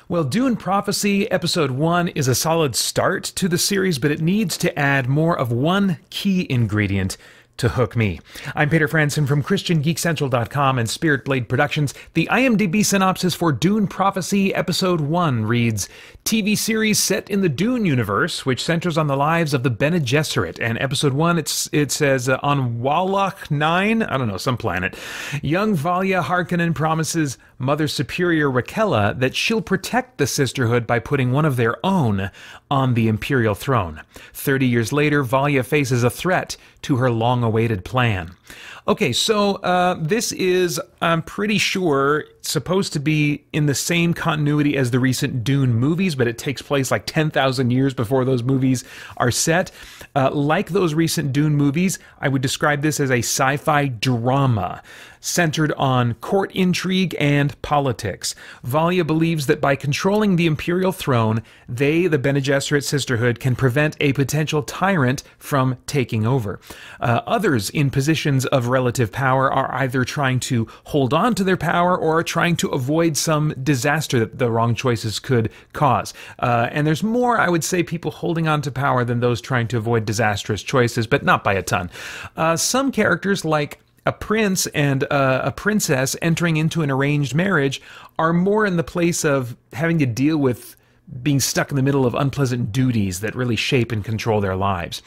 Well, Dune Prophecy Episode 1 is a solid start to the series, but it needs to add more of one key ingredient to hook me. I'm Peter Franson from christiangeekcentral.com and Spirit Blade Productions. The IMDb synopsis for Dune Prophecy Episode 1 reads, TV series set in the Dune universe, which centers on the lives of the Bene Gesserit. And Episode 1, it says, on Wallach 9, I don't know, some planet, young Valia Harkonnen promises Mother Superior Rakella that she'll protect the Sisterhood by putting one of their own on the Imperial throne. 30 years later, Valia faces a threat to her long-awaited plan. Okay, so this is, I'm pretty sure, supposed to be in the same continuity as the recent Dune movies, but it takes place like 10,000 years before those movies are set. Like those recent Dune movies, I would describe this as a sci-fi drama centered on court intrigue and politics. Valia believes that by controlling the Imperial throne, they, the Bene Gesserit Sisterhood, can prevent a potential tyrant from taking over. Others in positions of relative power are either trying to hold on to their power or are trying to avoid some disaster that the wrong choices could cause. And there's more, I would say, people holding on to power than those trying to avoid disastrous choices, but not by a ton. Some characters, like a prince and a princess entering into an arranged marriage, are more in the place of having to deal with being stuck in the middle of unpleasant duties that really shape and control their lives.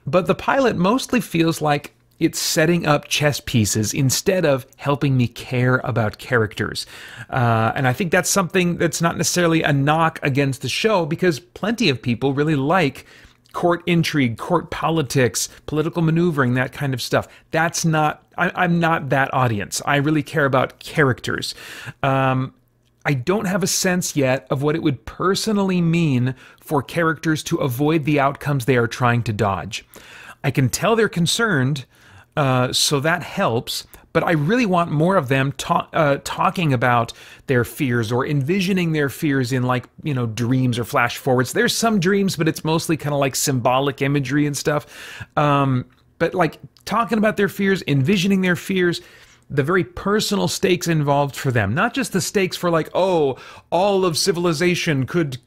But the pilot mostly feels like it's setting up chess pieces instead of helping me care about characters. And I think that's something that's not necessarily a knock against the show, because plenty of people really like court intrigue, court politics, political maneuvering, that kind of stuff. That's not, I'm not that audience. I really care about characters. I don't have a sense yet of what it would personally mean for characters to avoid the outcomes they are trying to dodge. I can tell they're concerned, so that helps, but I really want more of them talking about their fears or envisioning their fears in, like, you know, dreams or flash forwards. There's some dreams, but it's mostly kind of like symbolic imagery and stuff. But like talking about their fears, envisioning their fears, the very personal stakes involved for them, not just the stakes for like, oh, all of civilization could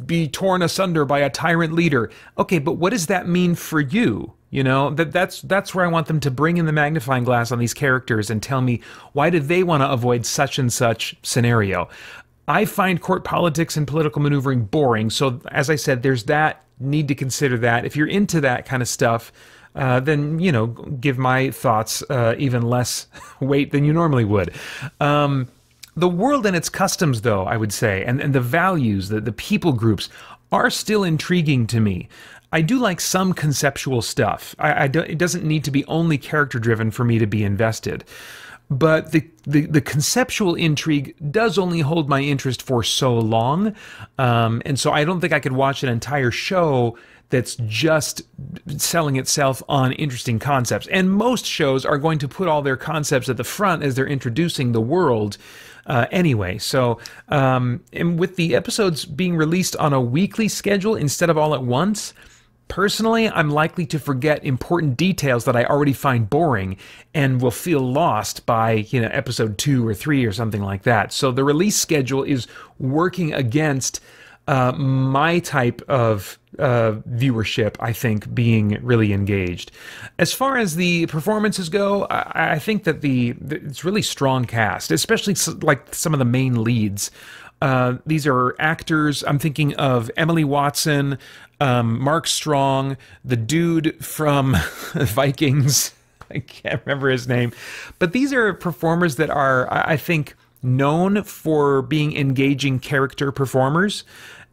be torn asunder by a tyrant leader. Okay, but what does that mean for you? You know, that's where I want them to bring in the magnifying glass on these characters and tell me, why did they want to avoid such and such scenario? I find court politics and political maneuvering boring. So as I said, there's that, need to consider that. If you're into that kind of stuff, then, you know, give my thoughts even less weight than you normally would. The world and its customs, though, I would say, and the values, the people groups, are still intriguing to me. I do like some conceptual stuff. It doesn't need to be only character-driven for me to be invested. But the conceptual intrigue does only hold my interest for so long. And so I don't think I could watch an entire show that's just selling itself on interesting concepts. And most shows are going to put all their concepts at the front as they're introducing the world anyway. So, and with the episodes being released on a weekly schedule instead of all at once, personally, I'm likely to forget important details that I already find boring and will feel lost by, you know, episode 2 or 3 or something like that. So the release schedule is working against my type of viewership, I think, being really engaged. As far as the performances go, I think that it's really strong cast, especially like some of the main leads. These are actors. I'm thinking of Emily Watson, Mark Strong, the dude from Vikings. I can't remember his name. But these are performers that are, I think, known for being engaging character performers.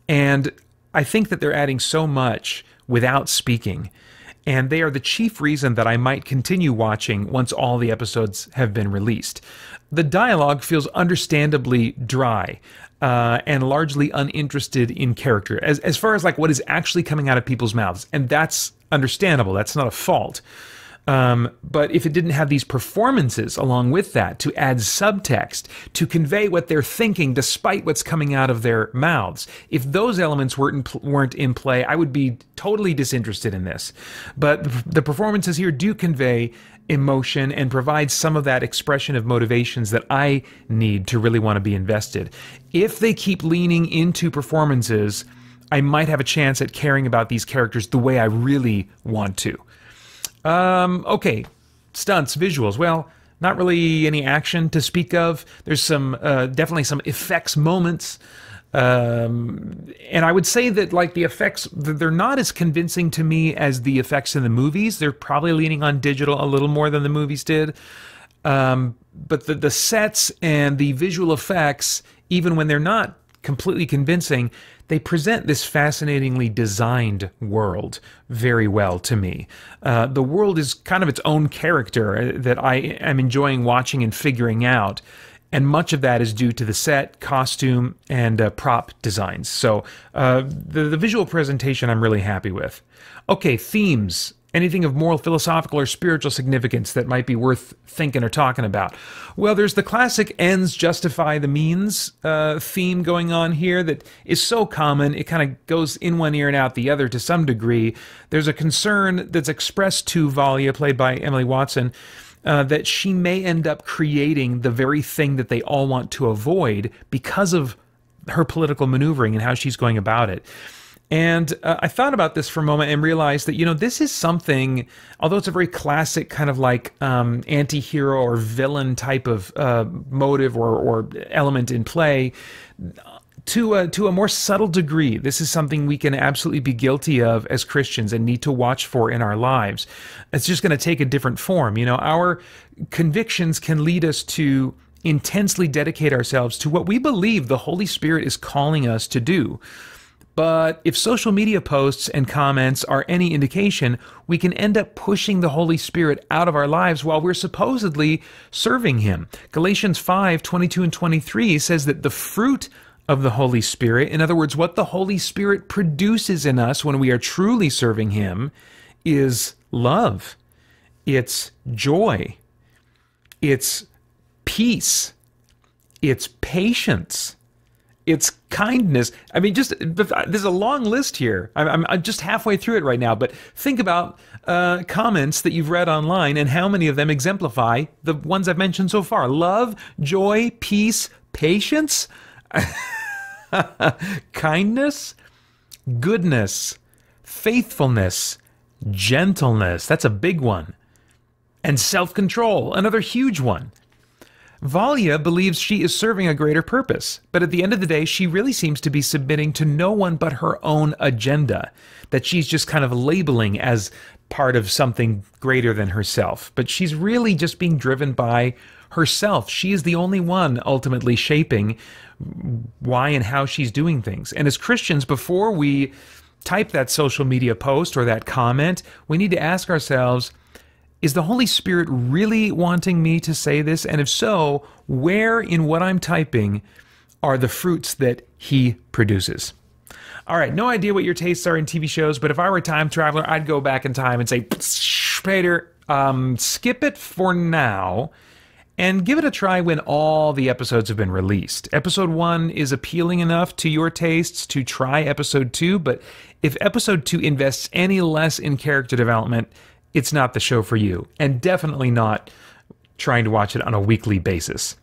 And I think that they're adding so much without speaking. And they are the chief reason that I might continue watching once all the episodes have been released. The dialogue feels understandably dry and largely uninterested in character, as far as like what is actually coming out of people's mouths. And that's understandable. That's not a fault. But if it didn't have these performances along with that to add subtext, to convey what they're thinking despite what's coming out of their mouths, if those elements weren't in play, I would be totally disinterested in this. But the performances here do convey emotion and provide some of that expression of motivations that I need to really want to be invested. If they keep leaning into performances, I might have a chance at caring about these characters the way I really want to. Okay, stunts, visuals. Well, not really any action to speak of. There's some, definitely some effects moments. And I would say that, like, the effects, they're not as convincing to me as the effects in the movies. They're probably leaning on digital a little more than the movies did. But the sets and the visual effects, even when they're not completely convincing, they present this fascinatingly designed world very well to me. The world is kind of its own character that I am enjoying watching and figuring out. And much of that is due to the set, costume, and prop designs. So the visual presentation I'm really happy with. Okay, themes. Anything of moral, philosophical, or spiritual significance that might be worth thinking or talking about? Well, there's the classic ends justify the means theme going on here that is so common, it kind of goes in one ear and out the other to some degree. There's a concern that's expressed to Valia, played by Emily Watson, that she may end up creating the very thing that they all want to avoid because of her political maneuvering and how she's going about it. And I thought about this for a moment and realized that, you know, this is something, although it's a very classic kind of like anti-hero or villain type of motive or element in play, to a more subtle degree, this is something we can absolutely be guilty of as Christians and need to watch for in our lives. It's just going to take a different form. You know, our convictions can lead us to intensely dedicate ourselves to what we believe the Holy Spirit is calling us to do. But if social media posts and comments are any indication, we can end up pushing the Holy Spirit out of our lives while we're supposedly serving Him. Galatians 5:22 and 23 says that the fruit of the Holy Spirit, in other words, what the Holy Spirit produces in us when we are truly serving Him, is love, it's joy, it's peace, it's patience, it's kindness. I mean, just there's a long list here. I'm just halfway through it right now, but think about comments that you've read online and how many of them exemplify the ones I've mentioned so far. Love, joy, peace, patience, kindness, goodness, faithfulness, gentleness. That's a big one. And self-control, another huge one. Valia believes she is serving a greater purpose, but at the end of the day, she really seems to be submitting to no one but her own agenda, that she's just kind of labeling as part of something greater than herself. But she's really just being driven by herself. She is the only one ultimately shaping why and how she's doing things. And as Christians, before we type that social media post or that comment, we need to ask ourselves, is the Holy Spirit really wanting me to say this? And if so, where in what I'm typing are the fruits that He produces? All right, no idea what your tastes are in TV shows, but if I were a time traveler, I'd go back in time and say, Peter, skip it for now and give it a try when all the episodes have been released. Episode 1 is appealing enough to your tastes to try Episode 2, but if Episode 2 invests any less in character development, it's not the show for you, and definitely not trying to watch it on a weekly basis.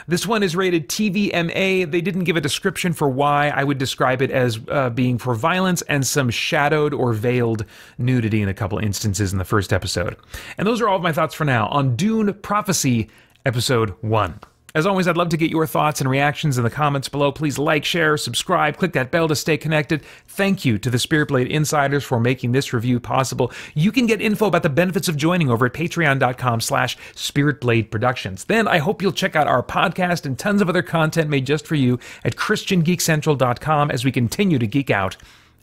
This one is rated TVMA. They didn't give a description for why. I would describe it as being for violence and some shadowed or veiled nudity in a couple instances in the first episode. And those are all of my thoughts for now on Dune Prophecy, Episode 1. As always, I'd love to get your thoughts and reactions in the comments below. Please like, share, subscribe, click that bell to stay connected. Thank you to the Spirit Blade Insiders for making this review possible. You can get info about the benefits of joining over at patreon.com/spiritbladeproductions. Then I hope you'll check out our podcast and tons of other content made just for you at christiangeekcentral.com as we continue to geek out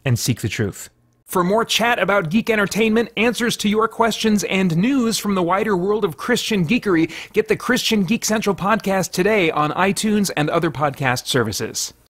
and seek the truth. For more chat about geek entertainment, answers to your questions, and news from the wider world of Christian geekery, get the Christian Geek Central podcast today on iTunes and other podcast services.